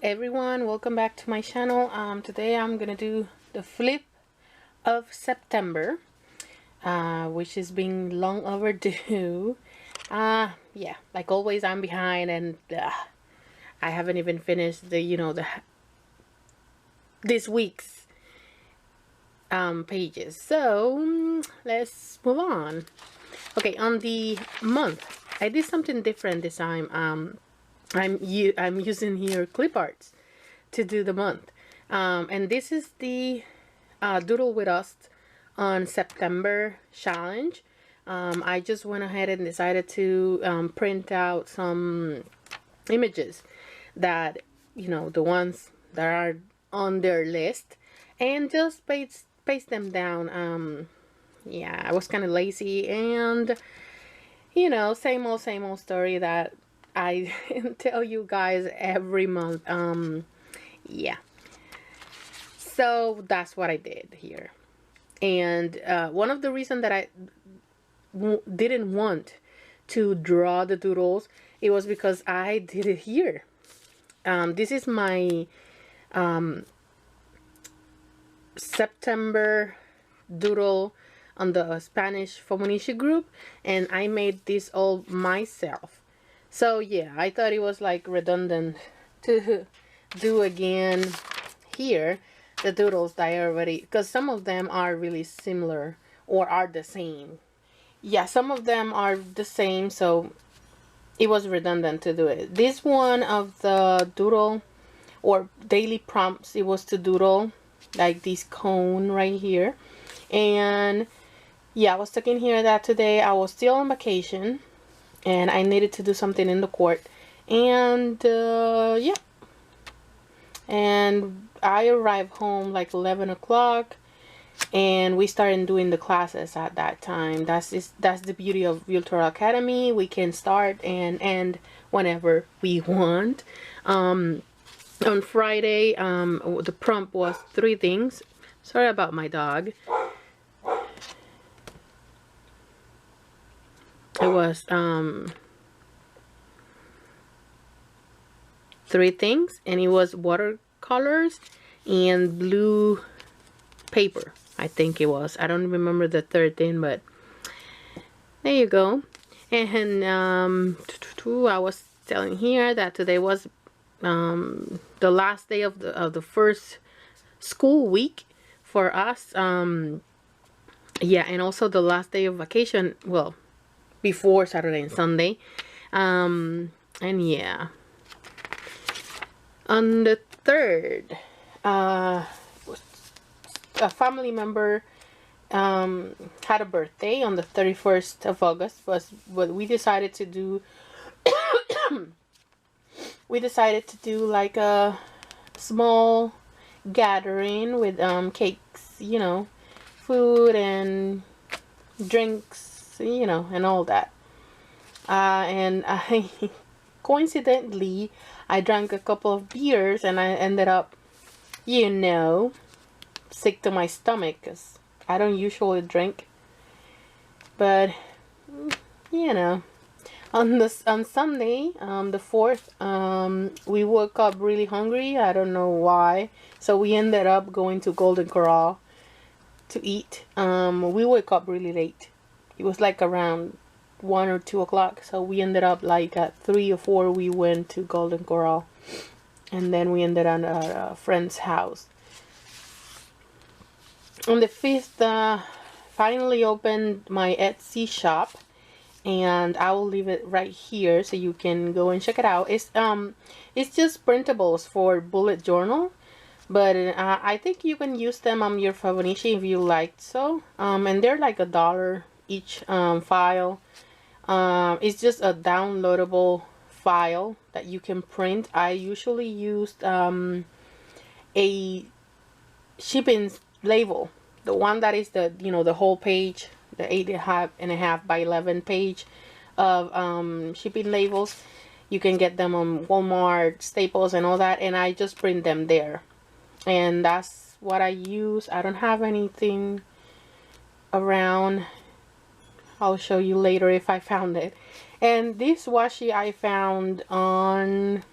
everyone, welcome back to my channel. Today I'm gonna do the flip of September, which is being long overdue. Yeah, like always I'm behind, and I haven't even finished this week's pages. So let's move on. Okay, on the month, I did something different this time. I'm using here clip arts to do the month, and this is the Doodle with Us on September challenge. I just went ahead and decided to print out some images that, the ones that are on their list, and just paste them down. Yeah, I was kind of lazy, and same old story that I tell you guys every month. Yeah, so that's what I did here. And one of the reasons that I didn't want to draw the doodles, it was because I did it here. This is my September doodle on the Spanish Fauxbo group, and I made this all myself. So yeah, I thought it was like redundant to do again here the doodles that I already, because some of them are really similar or are the same. Yeah, some of them are the same, so it was redundant to do it. This one of the doodle or daily prompts, it was to doodle like this cone right here. And yeah, I was talking here that today I was still on vacation and I needed to do something in the court, and yeah, and I arrived home like 11 o'clock, and we started doing the classes at that time. That's the beauty of Virtual Academy. We can start and end whenever we want. On Friday, the prompt was 3 things. Sorry about my dog. It was 3 things, and it was watercolors and blue paper, I think it was. I don't remember the third thing, but there you go. And I was telling here that today was the last day of the first school week for us. Yeah, and also the last day of vacation, well, before Saturday and Sunday. And yeah, on the 3rd, a family member had a birthday on the 31st of August. Was what we decided to do. We decided to do like a small gathering with cakes, food and drinks, and all that. And I coincidentally, I drank a couple of beers, and I ended up, sick to my stomach, because I don't usually drink. But on Sunday, the 4th, we woke up really hungry. I don't know why, so we ended up going to Golden Corral to eat. We woke up really late. It was like around 1 or 2 o'clock, so we ended up like at 3 or 4 we went to Golden Corral, and then we ended up at a friend's house. On the 5th, finally opened my Etsy shop, and I will leave it right here so you can go and check it out. It's just printables for bullet journal, but I think you can use them on your Fauxbo if you like. So and they're like $1 each file. It's just a downloadable file that you can print. I usually used a shipping label, the one that is the the whole page, the 8.5 by 11 page of shipping labels. You can get them on Walmart, Staples, and all that, and I just print them there, and that's what I use. I don't have anything around. I'll show you later if I found it. And this washi I found on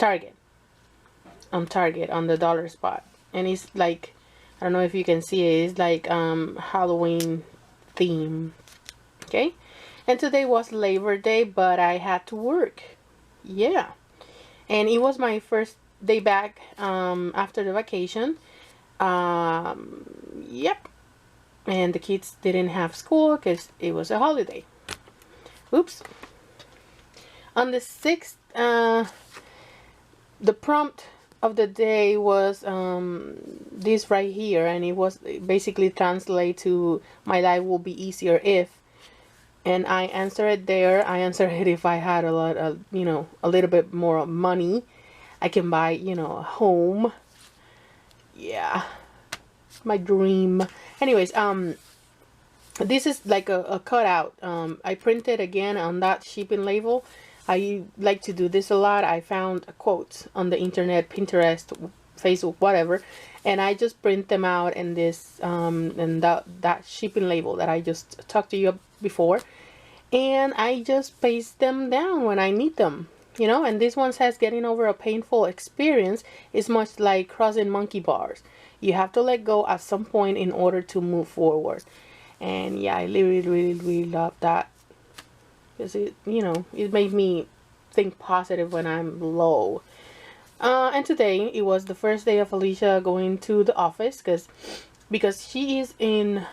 Target. On Target, on the dollar spot. And it's like, I don't know if you can see it, it's like Halloween theme. Okay, and today was Labor Day, but I had to work. Yeah, and it was my first day back after the vacation. Yep, and the kids didn't have school because it was a holiday. Oops. On the 6th, the prompt of the day was this right here, and it was basically translate to "my life will be easier if," and I answered it there. I answered it if I had a lot of, you know, a little bit more money, I can buy, you know, a home. Yeah, my dream. Anyways, this is like a cutout. I printed again on that shipping label. I like to do this a lot. I found quotes on the internet, Pinterest, Facebook, whatever, and I just print them out in this and that shipping label that I just talked to you before, and I just paste them down when I need them, you know. And this one says, getting over a painful experience is much like crossing monkey bars. You have to let go at some point in order to move forward. And yeah, I really love that, because it, you know, it made me think positive when I'm low. And today it was the first day of Alicia going to the office, because she is in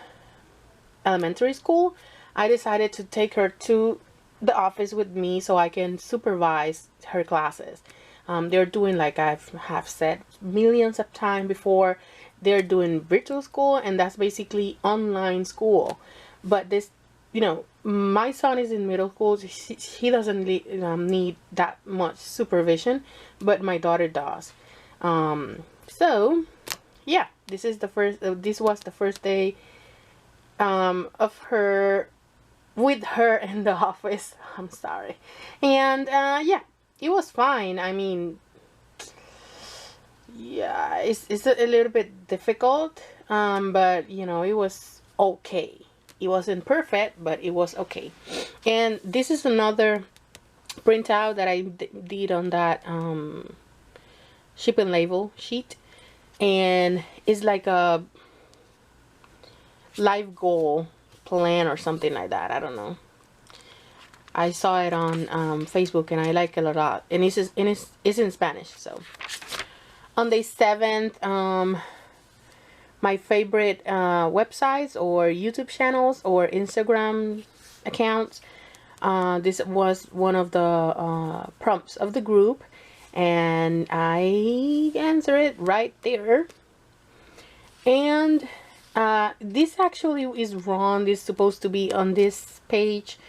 elementary school. I decided to take her to the office with me so I can supervise her classes. They're doing, like I have said millions of times before, they're doing virtual school, and that's basically online school. But this, you know, my son is in middle school. He doesn't need that much supervision, but my daughter does. So yeah, this is the first. This was the first day of her, with her in the office. I'm sorry, and yeah, it was fine. I mean, yeah, it's a little bit difficult, but you know, it was okay. It wasn't perfect, but it was okay. And this is another printout that I did on that shipping label sheet, and it's like a life goal plan or something like that. I don't know. I saw it on Facebook, and I like it a lot. And it's in Spanish. So on the 7th, my favorite websites or YouTube channels or Instagram accounts. This was one of the prompts of the group, and I answer it right there. And this actually is wrong. This is supposed to be on this page,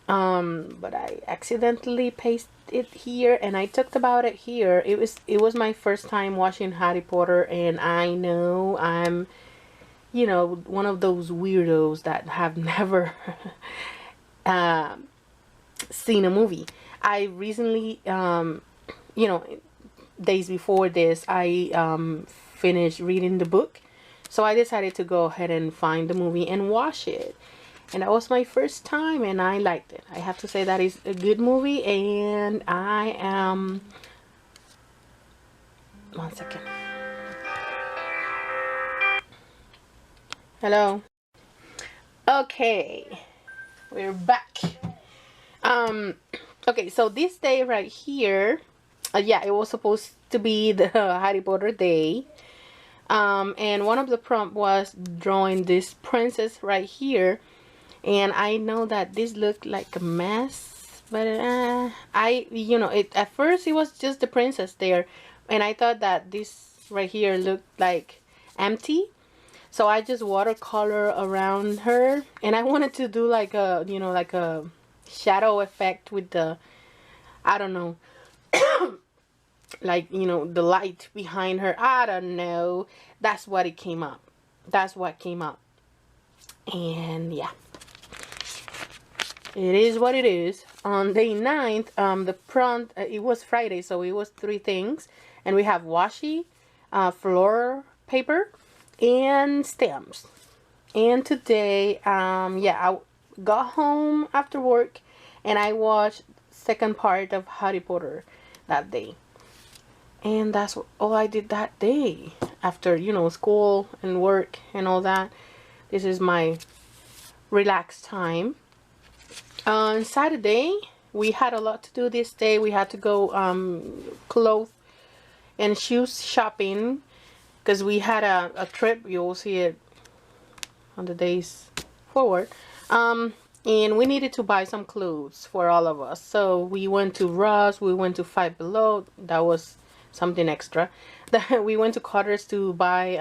but I accidentally pasted it here, and I talked about it here. It was my first time watching Harry Potter, and I know I'm, you know, one of those weirdos that have never seen a movie. I recently, you know, days before this, I finished reading the book, so I decided to go ahead and find the movie and watch it. And that was my first time, and I liked it. I have to say that is a good movie, and I am... One second. Hello. Okay, we're back. Okay, so this day right here, yeah, it was supposed to be the Harry Potter day. And one of the prompts was drawing this princess right here. And I know that this looked like a mess, but you know, at first it was just the princess there, and I thought that this right here looked like empty, so I just watercolor around her, and I wanted to do like a, you know, like a shadow effect with the, I don't know, like, you know, the light behind her. I don't know. That's what it came up. That's what came up. And yeah, it is what it is. On day 9th, the prompt, it was Friday, so it was 3 things. And we have washi, floor paper, and stamps. And today, yeah, I got home after work, and I watched second part of Harry Potter that day. And that's all I did that day after, you know, school and work and all that. This is my relaxed time. On Saturday, we had a lot to do this day. We had to go clothes and shoes shopping because we had a trip. You'll see it on the days forward. And we needed to buy some clothes for all of us. So we went to Ross, we went to Five Below. That was something extra. We went to Carter's to buy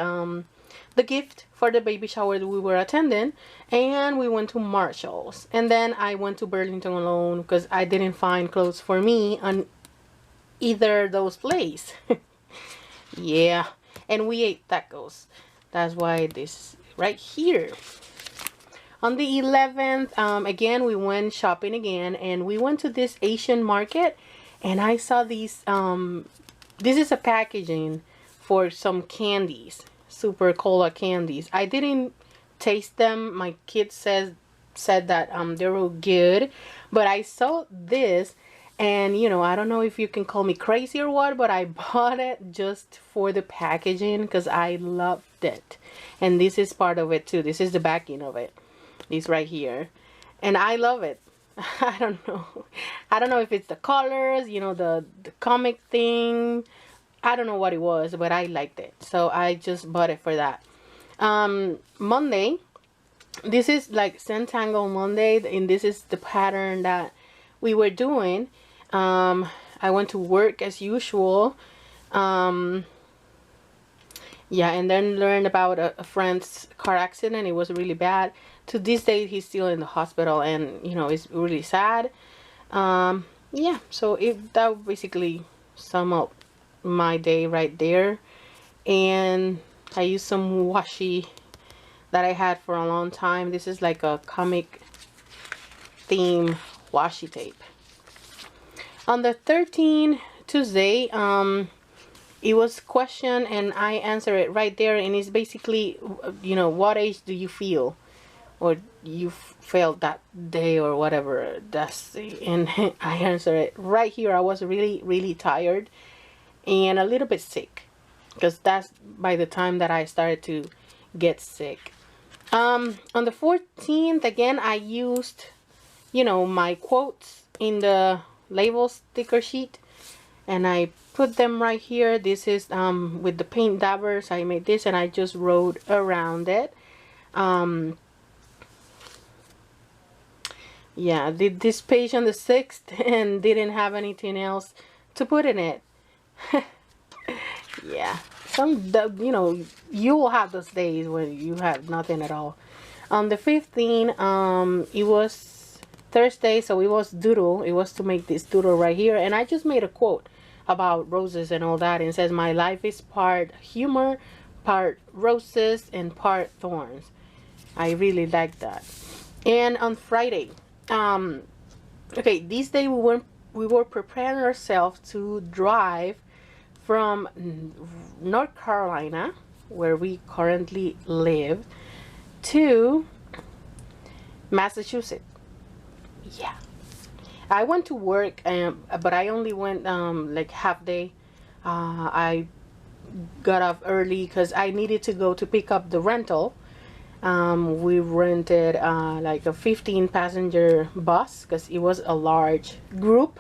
the gift for the baby shower that we were attending, and we went to Marshall's. And then I went to Burlington alone because I didn't find clothes for me on either those places. Yeah, and we ate tacos. That's why this right here. On the 11th, again, we went shopping again, and we went to this Asian market, and I saw these, this is a packaging for some candies, super cola candies. I didn't taste them. My kids said that they were good, but I saw this, and you know, I don't know if you can call me crazy or what, but I bought it just for the packaging because I loved it. And this is part of it too. This is the backing of it. This right here, and I love it. I don't know if it's the colors, you know, the comic thing. I don't know what it was, but I liked it, so I just bought it for that. Monday, this is like Centangle Monday, and this is the pattern that we were doing. I went to work as usual. Yeah, and then learned about a friend's car accident. It was really bad. To this day, he's still in the hospital, and you know, it's really sad. Yeah, so that basically sum up my day right there. And I used some washi that I had for a long time. This is like a comic theme washi tape. On the 13th, Tuesday, it was question and I answer it right there, and it's basically, you know, what age do you feel or you felt that day or whatever. That's and I answer it right here. I was really tired and a little bit sick, because that's by the time that I started to get sick. On the 14th, again, I used, you know, my quotes in the label sticker sheet, and I put them right here. This is with the paint dabbers. I made this and I just wrote around it. Yeah, did this page on the 6th and didn't have anything else to put in it. Yeah, you know, you will have those days when you have nothing at all. On the 15th, it was Thursday, so it was doodle. It was to make this doodle right here, and I just made a quote about roses and all that, and it says, my life is part humor, part roses, and part thorns. I really like that. And on Friday, okay, this day we were preparing ourselves to drive from North Carolina, where we currently live, to Massachusetts. Yeah, I went to work, but I only went like half day. I got off early because I needed to go to pick up the rental. We rented like a 15 passenger bus because it was a large group.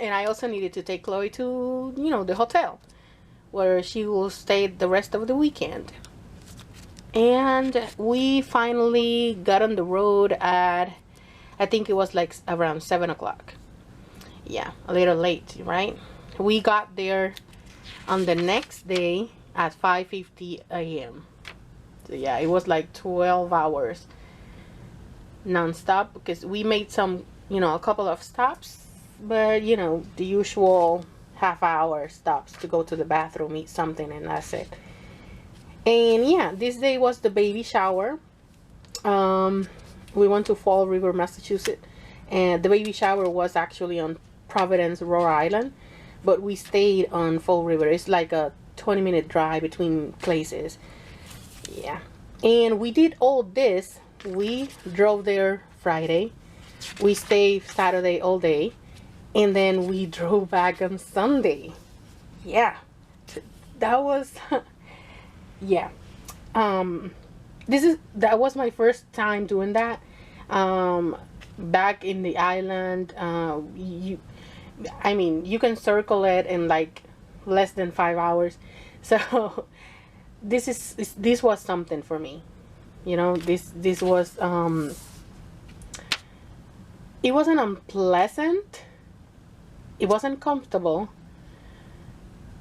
And I also needed to take Chloe to, you know, the hotel where she will stay the rest of the weekend. And we finally got on the road at, I think it was like around 7 o'clock. Yeah, a little late, right? We got there on the next day at 5:50 a.m. So yeah, it was like 12 hours non-stop, because we made some, you know, a couple of stops, but you know, the usual half-hour stops to go to the bathroom, eat something, and that's it. And yeah, this day was the baby shower. We went to Fall River, Massachusetts, and the baby shower was actually on Providence, Rhode Island, but we stayed on Fall River. It's like a 20-minute drive between places. Yeah, and we did all this. We drove there Friday. We stayed Saturday all day, And then we drove back on Sunday. Yeah, that was yeah. Um, that was my first time doing that. Back in the island, I mean, you can circle it in like less than 5 hours. So this was something for me. You know, this was it wasn't unpleasant. It wasn't comfortable,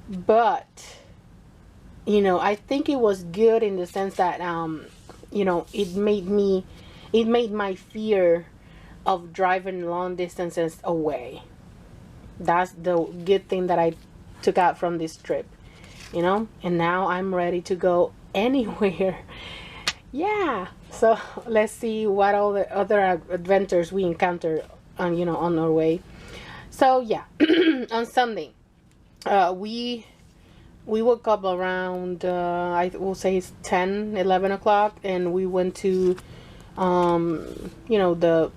but you know, I think it was good in the sense that you know, it made my fear of driving long distances away. That's the good thing that I took out from this trip, you know. And now I'm ready to go anywhere. Yeah, so let's see what all the other adventures we encounter on, you know, on our way. So yeah, on Sunday, we woke up around I will say it's 10, 11 o'clock, and we went to you know, the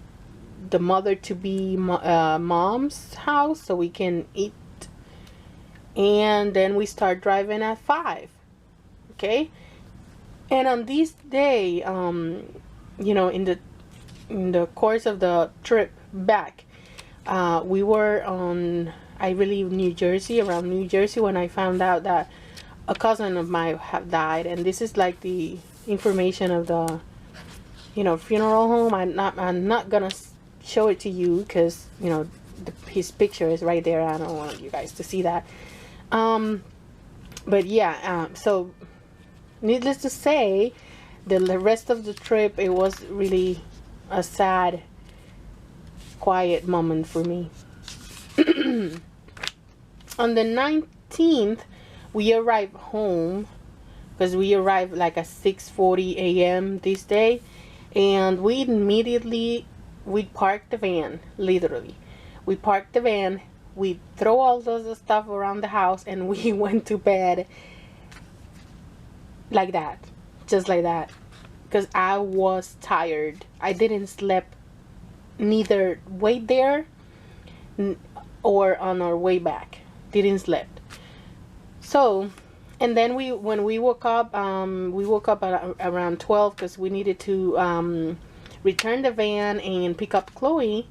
mother to be mom's house so we can eat, and then we start driving at 5. Okay, and on this day, you know, in the course of the trip back, we were on, I believe, New Jersey, around New Jersey, when I found out that a cousin of mine had died. And this is like the information of the, you know, funeral home. I'm not gonna show it to you because, you know, his picture is right there. I don't want you guys to see that. But yeah, so needless to say, the rest of the trip, it was really a sad, quiet moment for me. On the 19th, we arrived home because we arrived like at 6:40 a.m. this day, and we parked the van. Literally, we parked the van, we throw all those stuff around the house, and we went to bed like that, just like that, because I was tired. I didn't sleep neither way there or on our way back. Didn't sleep. So, and then when we woke up at around 12 because we needed to return the van and pick up Chloe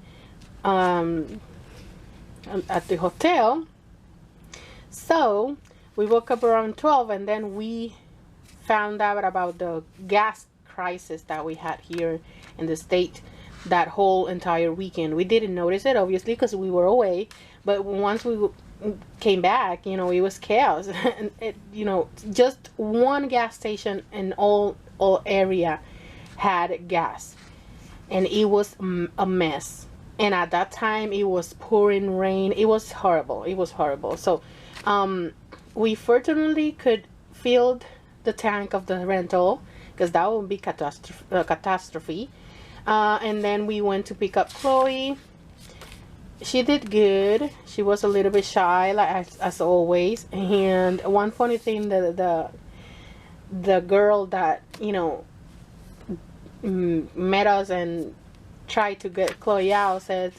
at the hotel. So we woke up around 12, and then we found out about the gas crisis that we had here in the state that whole entire weekend. We didn't notice it, obviously, because we were away, but once we came back, you know, it was chaos. And it, you know, just one gas station in all area had gas, and it was a mess. And at that time, it was pouring rain. It was horrible. It was horrible. So we fortunately could fill the tank of the rental, because that would be catastrophe. And then we went to pick up Chloe. She did good. She was a little bit shy, like as always. And one funny thing, the girl that, you know, met us and tried to get Chloe out said,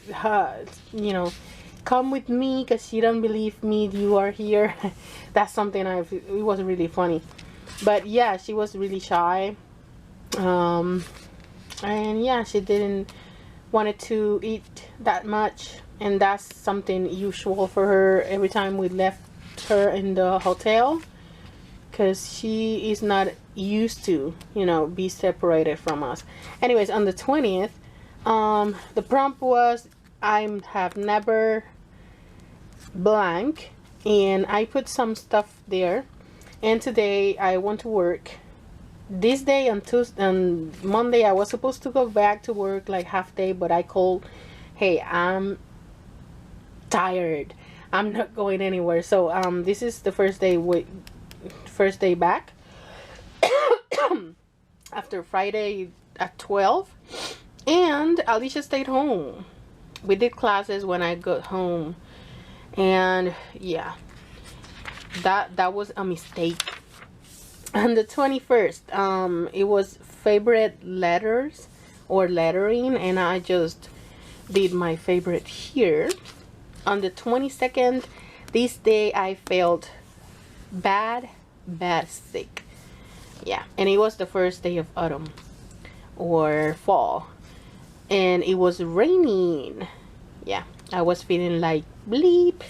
you know, come with me because she don't believe me you are here. That's something it was really funny. But yeah, she was really shy. And yeah, she didn't wanted to eat that much, and that's something usual for her every time we left her in the hotel, because she is not used to, you know, be separated from us. Anyways, on the 20th, the prompt was, I have never blank, and I put some stuff there. And today I went to work. This day on Monday, I was supposed to go back to work like half day, but I called, hey, I'm tired, I'm not going anywhere. So this is the first day back after Friday at 12, and Alicia stayed home. We did classes when I got home, and yeah, that was a mistake. On the 21st, it was favorite letters or lettering, and I just did my favorite here. On the 22nd, this day I felt bad sick. Yeah, and it was the first day of autumn or fall, and it was raining. Yeah, I was feeling like bleep.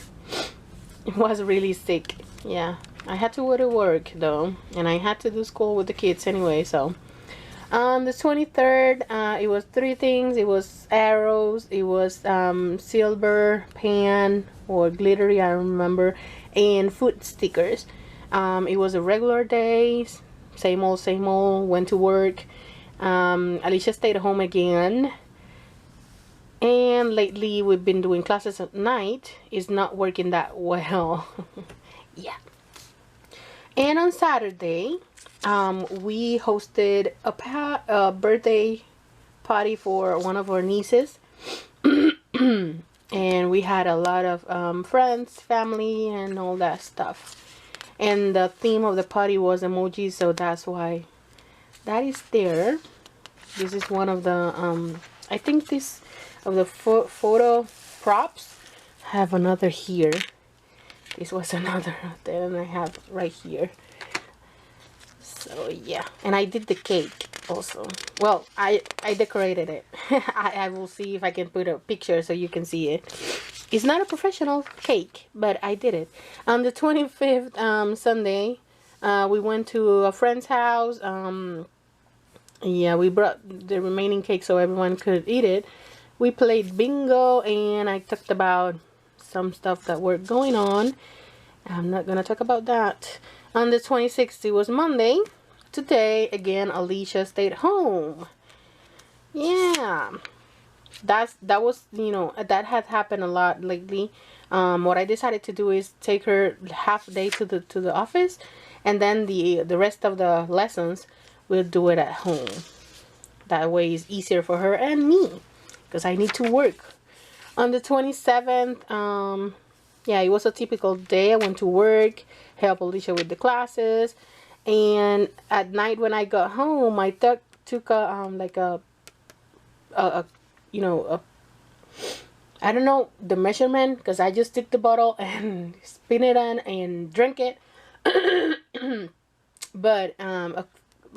It was really sick. Yeah, I had to go to work though, and I had to do school with the kids anyway. So on the 23rd, it was three things. It was arrows, it was silver pan or glittery, I remember, and food stickers. It was a regular day, same old, went to work. Alicia stayed home again. And lately we've been doing classes at night. It's not working that well. Yeah. And on Saturday, we hosted a birthday party for one of our nieces. And we had a lot of friends, family, and all that stuff. And the theme of the party was emojis, so that's why that is there. This is one of the, I think this, of the photo props. I have another here. This was another that I have right here. So yeah, and I did the cake also. Well, I decorated it. I will see if I can put a picture so you can see it. It's not a professional cake, but I did it. On the 25th, Sunday, we went to a friend's house. Yeah, we brought the remaining cake so everyone could eat it. We played bingo, and I talked about some stuff that were going on. I'm not gonna talk about that. On the 26th, it was Monday. Today, again, Alicia stayed home. Yeah, that was, you know, that had happened a lot lately. What I decided to do is take her half day to the office, and then the rest of the lessons we'll do it at home. That way it's easier for her and me, because I need to work. On the 27th, yeah, it was a typical day. I went to work, helped Alicia with the classes, and at night when I got home, I took a like a you know, I don't know the measurement, because I just took the bottle and spin it on and drink it. But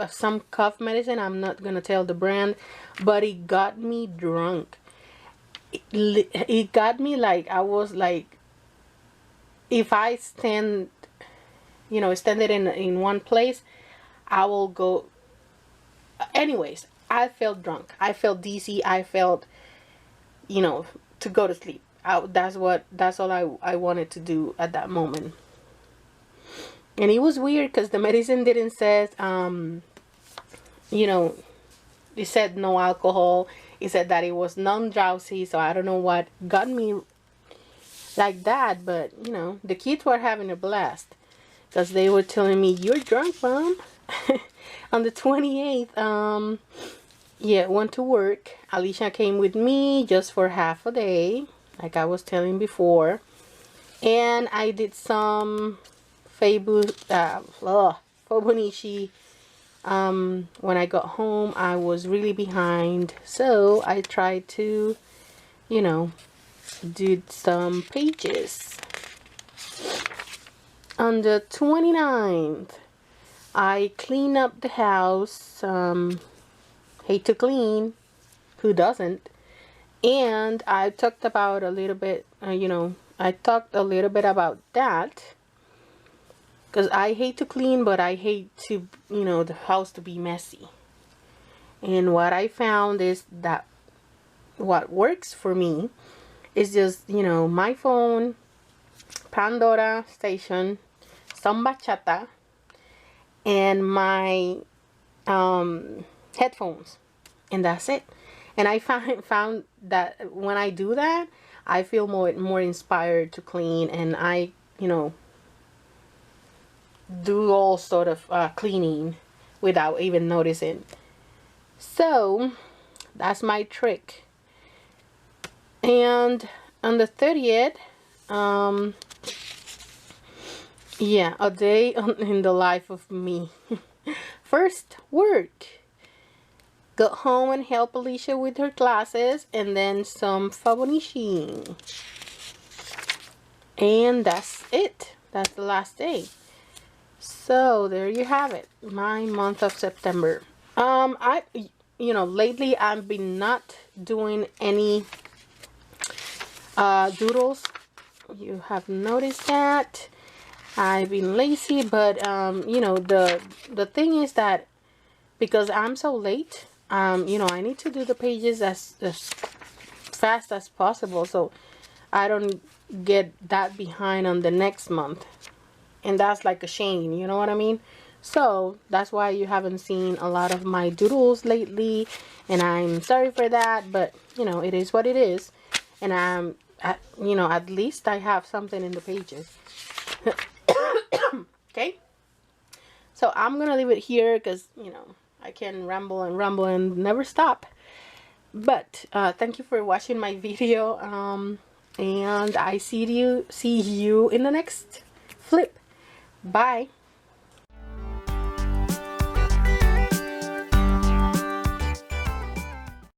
some cough medicine, I'm not gonna tell the brand, but it got me drunk. It got me like, I was like, if I stand, you know, stand it in one place, I will go. Anyways, I felt drunk, I felt dizzy, I felt, you know, to go to sleep. That's all I wanted to do at that moment. And it was weird because the medicine didn't say, you know, it said no alcohol. It said that it was non-drowsy, so I don't know what got me like that. But, you know, the kids were having a blast because they were telling me, "You're drunk, Mom." On the 28th, yeah, went to work. Alicia came with me just for half a day, like I was telling before. And I did some Fauxbo. When I got home, I was really behind, so I tried to, you know, do some pages. On the 29th, I cleaned up the house. Hate to clean, who doesn't? And I talked about a little bit, you know, I talked a little bit about that. Because I hate to clean, but I hate to, you know, the house to be messy. And what I found is that what works for me is just, you know, my phone, Pandora station, some bachata, and my headphones. And that's it. And I found that when I do that, I feel more inspired to clean, and I, you know, do all sort of cleaning without even noticing. So that's my trick. And on the 30th, yeah, a day in the life of me. First, work. Got home and helped Alicia with her classes, and then some Fauxbo. And that's it. That's the last day. So there you have it, my month of September. Lately I've been not doing any doodles. You have noticed that I've been lazy, but the thing is that because I'm so late, I need to do the pages as fast as possible, so I don't get that behind on the next month. And that's like a shame, you know what I mean? So that's why you haven't seen a lot of my doodles lately, and I'm sorry for that, but it is what it is. And at least I have something in the pages. Okay, so I'm gonna leave it here because I can ramble and never stop. But thank you for watching my video, and I see you in the next flip. Bye.